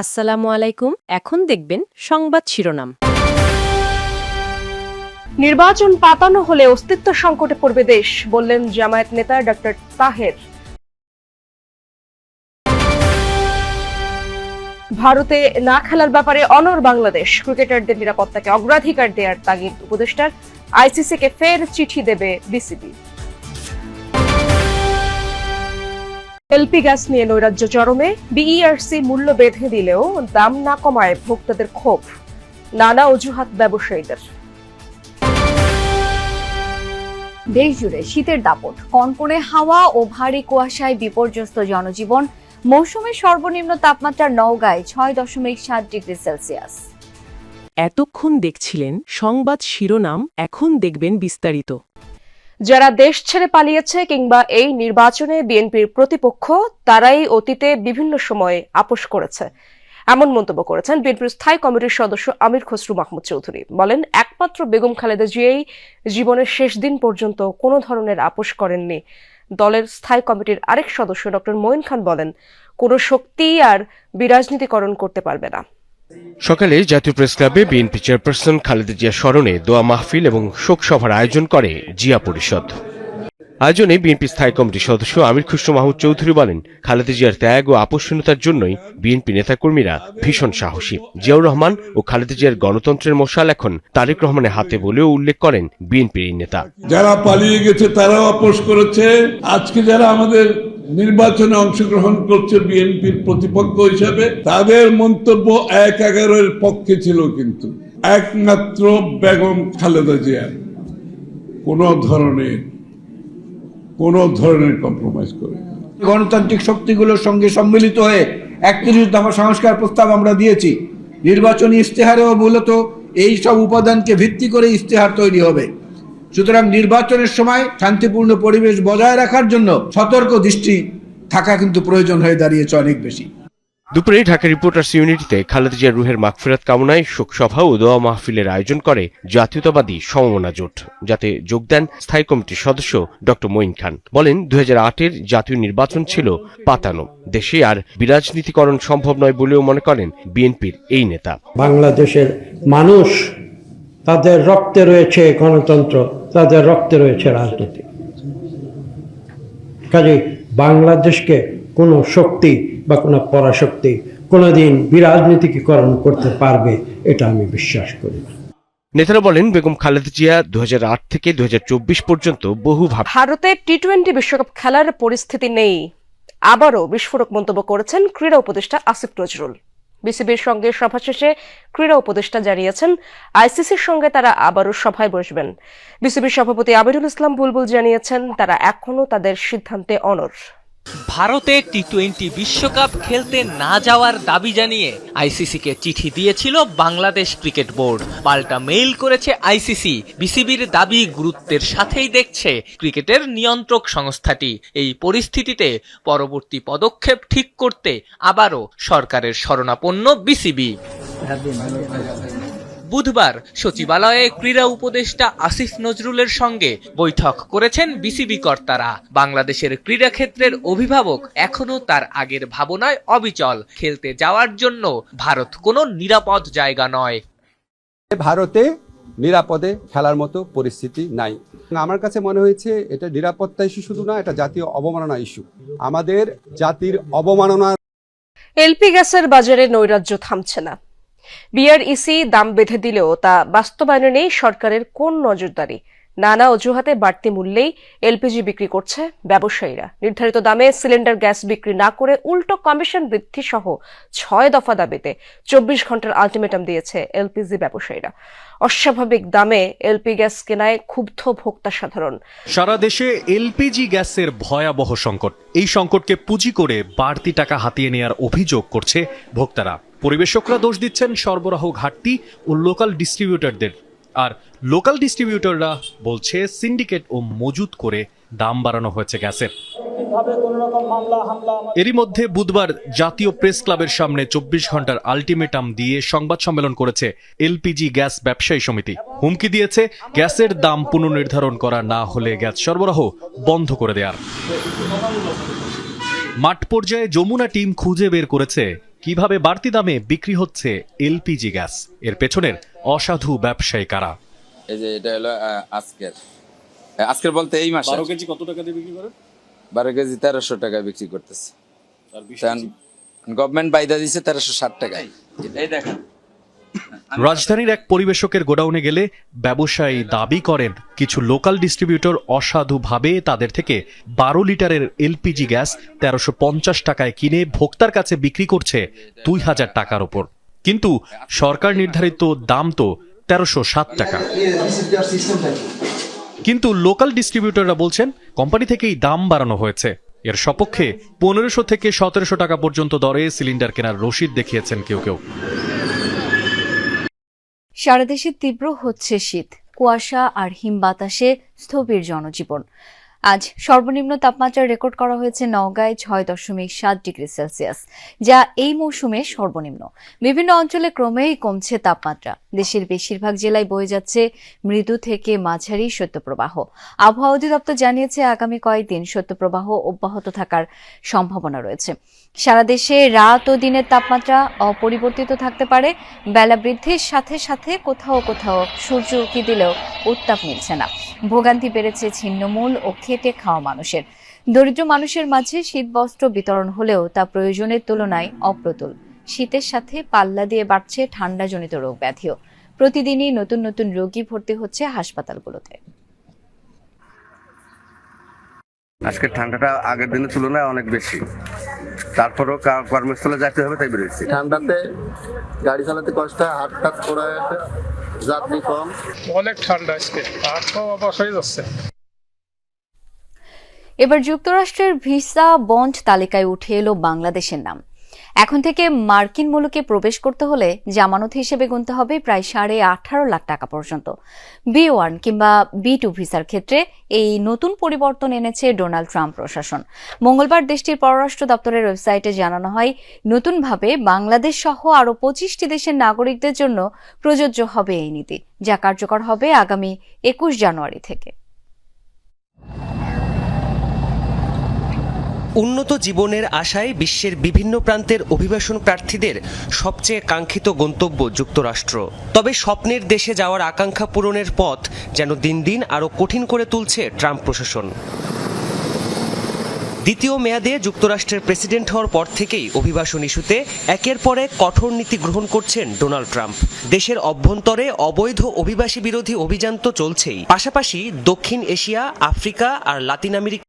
আসসালামু আলাইকুম। এখন দেখবেন সংবাদ শিরোনাম। নির্বাচন পাতানো হলে অস্তিত্ব সংকটে পড়বে দেশ, বললেন জামায়াত নেতা ডক্টর তাহের। ভারতে না খেলার ব্যাপারে অনড় বাংলাদেশ, ক্রিকেটারদের নিরাপত্তাকে অগ্রাধিকার দেওয়ার তাগিদ উপদেষ্টার। আইসিসিকে ফের চিঠি দেবে বিসিবি। এলপি গ্যাস নিয়ে নৈরাজ্য চরমে, বিইআরসি মূল্য বেঁধে দিলেও দাম না কমায় ভোক্তাদের ক্ষোভ, নানা অজুহাত ব্যবসায়ীদের। দেশ জুড়ে শীতের দাপট, কনকনে হাওয়া ও ভারী কুয়াশায় বিপর্যস্ত জনজীবন। মৌসুমের সর্বনিম্ন তাপমাত্রা নওগাঁয় 6.7 ডিগ্রি সেলসিয়াস। এতক্ষণ দেখছিলেন সংবাদ শিরোনাম, এখন দেখবেন বিস্তারিত। যারা দেশ ছেড়ে পালিয়েছে কিংবা এই নির্বাচনে বিএনপির প্রতিপক্ষ, তারাই অতীতে বিভিন্ন সময়ে আপোষ করেছে, এমন মন্তব্য করেছেন বিএনপির স্থায়ী কমিটির সদস্য আমির খসরু মাহমুদ চৌধুরী। বলেন, একমাত্র বেগম খালেদা জিয়াই জীবনের শেষ দিন পর্যন্ত কোনো ধরনের আপোষ করেননি। দলের স্থায়ী কমিটির আরেক সদস্য ডক্টর মঈন খান বলেন, কোনো শক্তি আর বিরাজনীতিকরণ করতে পারবে না। সকালে জাতীয় প্রেস ক্লাবে বিএনপি চেয়ারপারসন খালেদা জিয়া স্মরণে দোয়া মাহফিল এবং শোক সভার আয়োজন করে জিয়া পরিষদ। আয়োজনে বিএনপি স্থায়ী কমিটির সদস্য আমির খসরু মাহমুদ চৌধুরী বলেন, খালেদা জিয়ার ত্যাগ ও আপোষহীনতার জন্যই বিএনপি নেতাকর্মীরা ভীষণ সাহসী। জিয়াউর রহমান ও খালেদা জিয়ার গণতন্ত্রের মশাল এখন তারেক রহমানের হাতে বলেও উল্লেখ করেন বিএনপির এই নেতা। যারা পালিয়ে গেছে তারাও আপোষ করেছে। আজকে যারা আমাদের নির্বাচনে অংশগ্রহণ করছে বিএনপির প্রতিপক্ষ হিসাবে, তাদের মন্তব্য 1-11-এর পক্ষে ছিল, কিন্তু একমাত্র বেগম খালেদা জিয়া কোনো ধরনের কম্প্রোমাইজ করে। গণতান্ত্রিক শক্তিগুলোর সঙ্গে সম্মিলিত হয়ে 31 দফা সংস্কার প্রস্তাব আমরা দিয়েছি। নির্বাচনী ইশতেহারেও মূলত এই সব উপাদানকে ভিত্তি করে ইশতেহার তৈরি হবে। সুতরাং নির্বাচনের সময় শান্তিপূর্ণ পরিবেশ বজায় রাখার জন্য সতর্ক দৃষ্টি থাকা কিন্তু প্রয়োজন হয়ে দাঁড়িয়েছে অনেক বেশি। দুপুরে ঢাকা রিপোর্টার্স ইউনিটিতে খালেদা জিয়ার রুহের মাগফিরাত কামনায় শোকসভা ও দোয়া মাহফিলের আয়োজন করে জাতীয়তাবাদী সমমনা জোট, যাতে যোগ দেন স্থায়ী কমিটির সদস্য ডক্টর মঈন খান। বলেন, 2008-এর জাতীয় নির্বাচন ছিল পাতানো, দেশে আর বিরাজনীতিকরণ সম্ভব নয় বলেও মনে করেন বিএনপির এই নেতা। বাংলাদেশের মানুষ, তাদের রক্তে রয়েছে গণতন্ত্র, তাদের রক্তে রয়েছে রাজনীতি। কাজে বাংলাদেশকে কোনো শক্তি বা কোনো পরাশক্তি কোনোদিন বিরাজনীতিকরণ করতে পারবে, এটা আমি বিশ্বাস করি না। নেতারা বলেন, বেগম খালেদা জিয়া 2008 থেকে 2024 পর্যন্ত ভারতে টি-20 বিশ্বকাপ খেলার পরিস্থিতি নেই, আবারও বিস্ফোরক মন্তব্য করেছেন ক্রীড়া উপদেষ্টা আসিফ নজরুল। বিসিবির সঙ্গে সভা শেষে ক্রীড়া উপদেষ্টা জানিয়েছেন, আইসিসির সঙ্গে তারা আবারও সভায় বসবেন। বিসিবির সভাপতি আমিরুল ইসলাম বুলবুল জানিয়েছেন, তারা এখনও তাদের সিদ্ধান্তে অনড়। ভারতে টি-20 বিশ্বকাপ খেলতে না যাওয়ার দাবি জানিয়ে আইসিসিকে চিঠি দিয়েছিল বাংলাদেশ ক্রিকেট বোর্ড। পাল্টা মেইল করেছে আইসিসি। বিসিবির দাবি গুরুত্বের সাথেই দেখছে ক্রিকেটের নিয়ন্ত্রক সংস্থাটি। এই পরিস্থিতিতে পরবর্তী পদক্ষেপ ঠিক করতে আবারও সরকারের শরণাপন্ন বিসিবি। বুধবার সচিবালয়ে ক্রীড়া উপদেষ্টা আসিফ নজরুলের সঙ্গে বৈঠক করেছেন বিসিবি কর্তারা। বাংলাদেশের ক্রীড়া ক্ষেত্রের অভিভাবক এখনো তার আগের ভাবনায় অবিচল। খেলতে যাওয়ার জন্য ভারত কোনো নিরাপদ জায়গা নয়। ভারতে নিরাপদে খেলার মতো পরিস্থিতি নাই। আমার কাছে মনে হয়েছে এটা নিরাপত্তা ইস্যু শুধু না, এটা জাতীয় অবমাননা ইস্যু। আমাদের জাতির অবমাননা। এলপি গ্যাসের বাজারে নৈরাজ্য থামছে না। বিআরইসি দাম বেঁধে দিলেও তা বাস্তবায়নে নেই সরকারের কোন নজরদারি। নানা অজুহাতে বাড়তি মূল্যেই এলপিজি বিক্রি করছে ব্যবসায়ীরা। নির্ধারিত দামে সিলিন্ডার গ্যাস বিক্রি না করে উল্টো কমিশন বৃদ্ধি সহ 6 দফা দাবিতে 24 ঘন্টার আলটিমেটাম দিয়েছে এলপিজি ব্যবসায়ীরা। অস্বাভাবিক দামে এলপি গ্যাস কেনায় ক্ষুব্ধ ভোক্তা সাধারণ। সারা দেশে এলপিজি গ্যাসের ভয়াবহ সংকট। এই সংকটকে পুঁজি করে বাড়তি টাকা হাতিয়ে নেওয়ার অভিযোগ করছে ভোক্তারা। পরিবেশকরা দোষ দিচ্ছেন সরবরাহ ঘাটতি ও লোকাল ডিস্ট্রিবিউটরদের। আর লোকাল ডিস্ট্রিবিউটররা বলছে সিন্ডিকেট ও মজুত করে দাম বাড়ানো হয়েছে গ্যাসের। এরই মধ্যে বুধবার জাতীয় প্রেস ক্লাবের সামনে 24 ঘন্টার আলটিমেটাম দিয়ে সংবাদ সম্মেলন করেছে এলপিজি গ্যাস ব্যবসায়ী সমিতি। হুমকি দিয়েছে গ্যাসের দাম পুনর্নির্ধারণ করা না হলে গ্যাস সরবরাহ বন্ধ করে দেওয়ার। মাঠ পর্যায়ে যমুনা টিম খুঁজে বের করেছে কিভাবে বাড়তি দামে বিক্রি হচ্ছে এলপিজি গ্যাস, এর পেছনের অসাধু ব্যবসায়ী কারা? এই যে এটা হলো আজকের বলতে এই মাসে 12 কেজি কত টাকা দিয়ে বিক্রি করেন? 12 কেজি 1300 টাকায় বিক্রি করতেছে। গভর্নমেন্ট বাইদা দিচ্ছে 1360 টাকায়। এই দেখেন, রাজধানীর এক পরিবেশকের গোডাউনে গেলে ব্যবসায়ী দাবি করেন কিছু লোকাল ডিস্ট্রিবিউটর অসাধুভাবে তাদের থেকে 12 লিটারের এলপিজি গ্যাস 1350 টাকায় কিনে ভোক্তার কাছে বিক্রি করছে 2000 টাকার উপর। কিন্তু সরকার নির্ধারিত দাম তো 1307 টাকা। কিন্তু লোকাল ডিস্ট্রিবিউটররা বলছেন কোম্পানি থেকেই দাম বাড়ানো হয়েছে। এর সপক্ষে 1500 থেকে 1700 টাকা পর্যন্ত দরে সিলিন্ডার কেনার রসিদ দেখিয়েছেন কেউ কেউ। সারা দেশে তীব্র হচ্ছে শীত, কুয়াশা আর হিম বাতাসে স্থবির জনজীবন। আজ সর্বনিম্ন তাপমাত্রা রেকর্ড করা হয়েছে নওগাঁয় 6.7 ডিগ্রি সেলসিয়াস, যা এই মৌসুমে সর্বনিম্ন। বিভিন্ন অঞ্চলে ক্রমেই কমছে তাপমাত্রা। দেশের বেশিরভাগ জেলায় বয়ে যাচ্ছে মৃদু থেকে মাঝারি শৈত্যপ্রবাহ। আবহাওয়া অধিদপ্তর জানিয়েছে আগামী কয়েকদিন শৈত্যপ্রবাহ অব্যাহত থাকার সম্ভাবনা রয়েছে। সারা দেশে রাত ও দিনের তাপমাত্রা অপরিবর্তিত থাকতে পারে। বেলা বৃদ্ধির সাথে সাথে কোথাও কোথাও সূর্য উঁকি দিলেও উত্তাপ মিলছে না। ভোগান্তি বেড়েছে ছিন্নমূল ও খেটে খাওয়া মানুষের। দরিদ্র মানুষের মাঝে শীতবস্ত্র বিতরণ হলেও তা প্রয়োজনের তুলনায় অপ্রতুল। শীতের সাথে পাল্লা দিয়ে বাড়ছে ঠান্ডাজনিত রোগ ব্যাধিও। প্রতিদিনই নতুন নতুন রোগী ভর্তি হচ্ছে হাসপাতালগুলোতে। আজকে ঠান্ডাটা আগের দিনের তুলনায় অনেক বেশি, তারপরেও কর্মস্থলে যেতে হবে তাই বেরোচ্ছে। ঠান্ডাতে গাড়ি চালাতে কষ্ট হয়, হাত টাত পড়ে আছে, যাত্রী কম, অনেক ঠান্ডা আজকে, আর তো অবশ হয়ে যাচ্ছে। এবার যুক্তরাষ্ট্রের ভিসা বন্ড তালিকায় উঠে এলো বাংলাদেশের নাম। এখন থেকে মার্কিন মুলুকে প্রবেশ করতে হলে জামানত হিসেবে গুনতে হবে প্রায় 18.5 লাখ টাকা পর্যন্ত। B1 কিংবা B2 ভিসার ক্ষেত্রে এই নতুন পরিবর্তন এনেছে ডোনাল্ড ট্রাম্প প্রশাসন। মঙ্গলবার দেশটির পররাষ্ট্র দপ্তরের ওয়েবসাইটে জানানো হয়, নতুনভাবে বাংলাদেশ সহ আরও 25টি দেশের নাগরিকদের জন্য প্রযোজ্য হবে এই নীতি, যা কার্যকর হবে আগামী 21 জানুয়ারি থেকে। উন্নত জীবনের আশায় বিশ্বের বিভিন্ন প্রান্তের অভিবাসন প্রার্থীদের সবচেয়ে কাঙ্ক্ষিত গন্তব্য যুক্তরাষ্ট্র। তবে স্বপ্নের দেশে যাওয়ার আকাঙ্ক্ষা পূরণের পথ যেন দিন দিন আরও কঠিন করে তুলছে ট্রাম্প প্রশাসন। দ্বিতীয় মেয়াদে যুক্তরাষ্ট্রের প্রেসিডেন্ট হওয়ার পর থেকেই অভিবাসন ইস্যুতে একের পর এক কঠোর নীতি গ্রহণ করছেন ডোনাল্ড ট্রাম্প। দেশের অভ্যন্তরে অবৈধ অভিবাসী বিরোধী অভিযান তো চলছেই, পাশাপাশি দক্ষিণ এশিয়া, আফ্রিকা আর লাতিন আমেরিকা